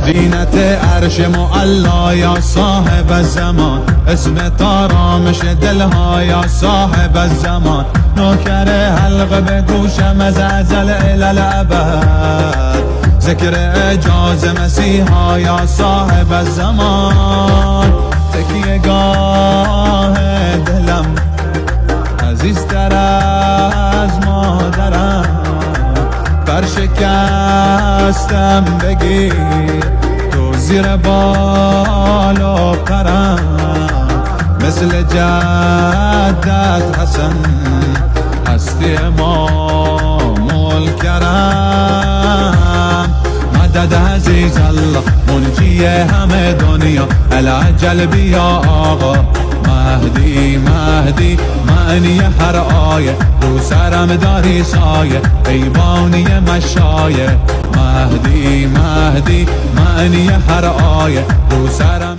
زینت عرش معلا یا صاحب الزمان، اسم آرامش دلها یا صاحب الزمان. نوکر حلقه به گوشم از ازل الی الابد، ذکر اعجاز مسیحا یا صاحب الزمان. تکیه گاه دلم عزیزتر از مادرم، برشکستم بگیر تو زیر بال و پرم. مثل جدت حسن هستی امام الکرم. مدد عزیز الله منجی همه دنیا، العجل بیا آقا مهدی مهدی. معنی هر آیه رو سرم داری سایه، ایوانی مشایه. مهدی مهدی معنی هر آیه رو سرم